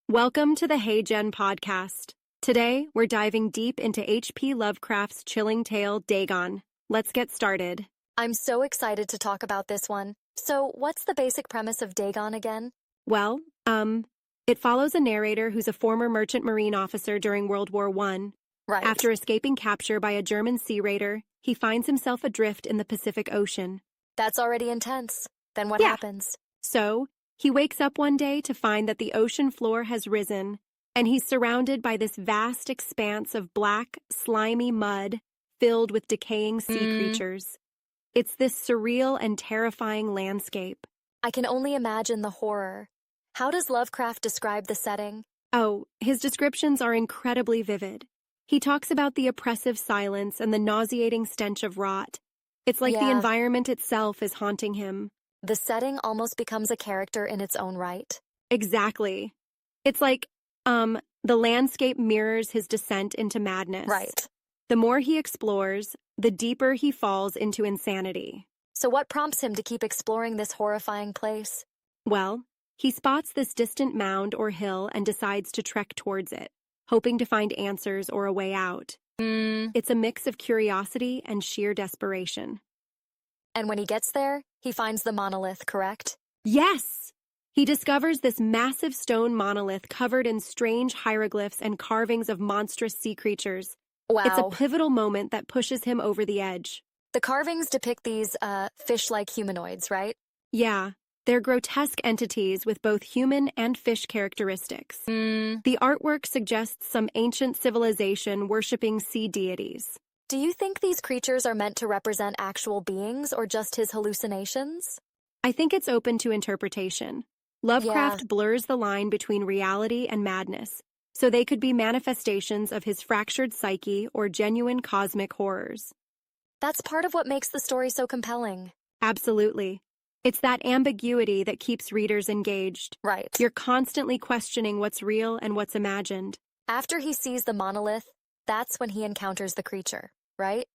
Welcome to the Hey Gen podcast. Today, we're diving deep into H.P. Lovecraft's chilling tale, Dagon. Let's get started. I'm so excited to talk about this one. So, what's the basic premise of Dagon again? Well, it follows a narrator who's a former merchant marine officer during World War I. Right. After escaping capture by a German sea raider, he finds himself adrift in the Pacific Ocean. That's already intense. Then what happens? So, he wakes up one day to find that the ocean floor has risen, and he's surrounded by this vast expanse of black, slimy mud filled with decaying sea creatures. It's this surreal and terrifying landscape. I can only imagine the horror. How does Lovecraft describe the setting? Oh, his descriptions are incredibly vivid. He talks about the oppressive silence and the nauseating stench of rot. It's like the environment itself is haunting him. The setting almost becomes a character in its own right. Exactly. It's like, the landscape mirrors his descent into madness. Right. The more he explores, the deeper he falls into insanity. So what prompts him to keep exploring this horrifying place? Well, he spots this distant mound or hill and decides to trek towards it, hoping to find answers or a way out. It's a mix of curiosity and sheer desperation. And when he gets there, he finds the monolith, correct? Yes! He discovers this massive stone monolith covered in strange hieroglyphs and carvings of monstrous sea creatures. Wow. It's a pivotal moment that pushes him over the edge. The carvings depict these, fish-like humanoids, right? Yeah, they're grotesque entities with both human and fish characteristics. The artwork suggests some ancient civilization worshipping sea deities. Do you think these creatures are meant to represent actual beings or just his hallucinations? I think it's open to interpretation. Lovecraft blurs the line between reality and madness, so they could be manifestations of his fractured psyche or genuine cosmic horrors. That's part of what makes the story so compelling. Absolutely. It's that ambiguity that keeps readers engaged. Right. You're constantly questioning what's real and what's imagined. After he sees the monolith, that's when he encounters the creature, right?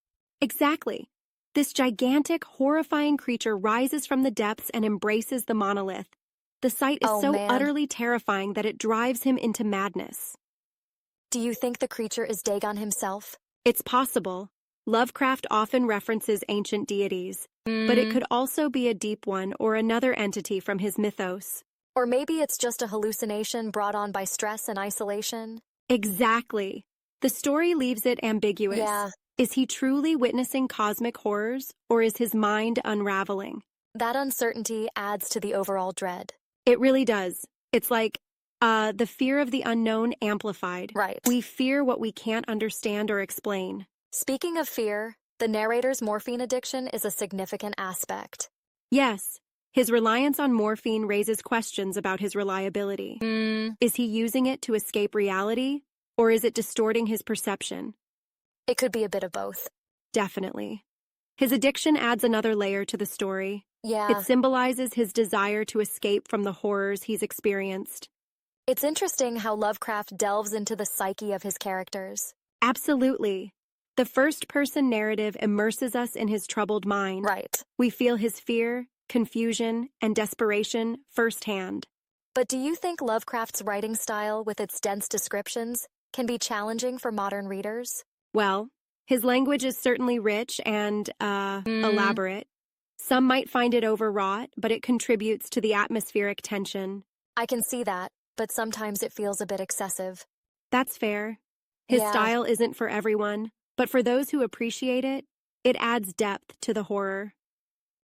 Exactly. This gigantic, horrifying creature rises from the depths and embraces the monolith. The sight is utterly terrifying that it drives him into madness. Do you think the creature is Dagon himself? It's possible. Lovecraft often references ancient deities, but it could also be a deep one or another entity from his mythos. Or maybe it's just a hallucination brought on by stress and isolation? Exactly. The story leaves it ambiguous. Yeah. Is he truly witnessing cosmic horrors, or is his mind unraveling? That uncertainty adds to the overall dread. It really does. It's like, the fear of the unknown amplified. Right. We fear what we can't understand or explain. Speaking of fear, the narrator's morphine addiction is a significant aspect. Yes, his reliance on morphine raises questions about his reliability. Is he using it to escape reality, or is it distorting his perception? It could be a bit of both. Definitely. His addiction adds another layer to the story. Yeah. It symbolizes his desire to escape from the horrors he's experienced. It's interesting how Lovecraft delves into the psyche of his characters. Absolutely. The first-person narrative immerses us in his troubled mind. Right. We feel his fear, confusion, and desperation firsthand. But do you think Lovecraft's writing style, with its dense descriptions, can be challenging for modern readers? Well, his language is certainly rich and, elaborate. Some might find it overwrought, but it contributes to the atmospheric tension. I can see that, but sometimes it feels a bit excessive. That's fair. His style isn't for everyone, but for those who appreciate it, it adds depth to the horror.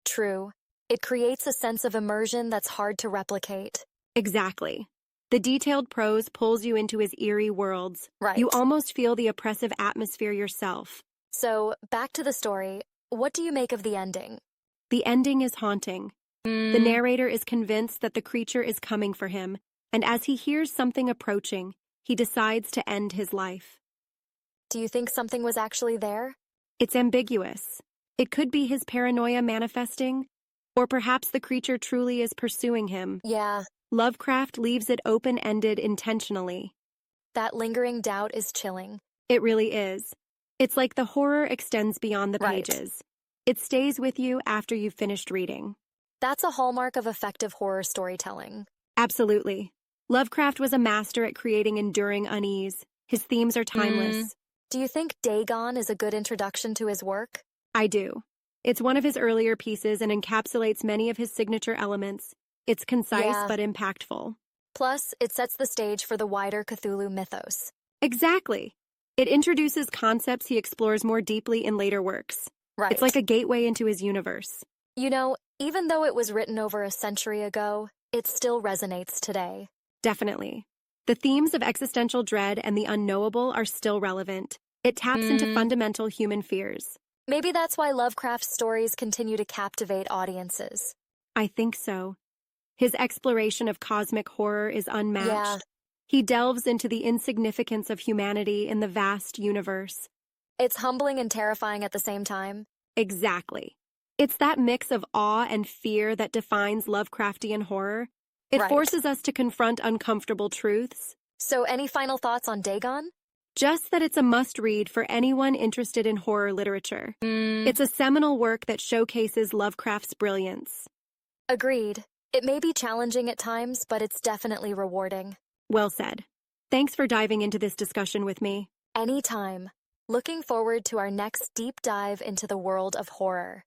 True. It creates a sense of immersion that's hard to replicate. Exactly. The detailed prose pulls you into his eerie worlds. Right. You almost feel the oppressive atmosphere yourself. So, back to the story. What do you make of the ending? The ending is haunting. The narrator is convinced that the creature is coming for him, and as he hears something approaching, he decides to end his life. Do you think something was actually there? It's ambiguous. It could be his paranoia manifesting, or perhaps the creature truly is pursuing him. Yeah. Lovecraft leaves it open-ended intentionally. That lingering doubt is chilling. It really is. It's like the horror extends beyond the pages. It stays with you after you've finished reading. That's a hallmark of effective horror storytelling. Absolutely. Lovecraft was a master at creating enduring unease. His themes are timeless. Do you think Dagon is a good introduction to his work? I do. It's one of his earlier pieces and encapsulates many of his signature elements. It's concise but impactful. Plus, it sets the stage for the wider Cthulhu mythos. Exactly. It introduces concepts he explores more deeply in later works. Right. It's like a gateway into his universe. You know, even though it was written over a century ago, it still resonates today. Definitely. The themes of existential dread and the unknowable are still relevant. It taps into fundamental human fears. Maybe that's why Lovecraft's stories continue to captivate audiences. I think so. His exploration of cosmic horror is unmatched. Yeah. He delves into the insignificance of humanity in the vast universe. It's humbling and terrifying at the same time. Exactly. It's that mix of awe and fear that defines Lovecraftian horror. It forces us to confront uncomfortable truths. So any final thoughts on Dagon? Just that it's a must-read for anyone interested in horror literature. It's a seminal work that showcases Lovecraft's brilliance. Agreed. It may be challenging at times, but it's definitely rewarding. Well said. Thanks for diving into this discussion with me. Anytime. Looking forward to our next deep dive into the world of horror.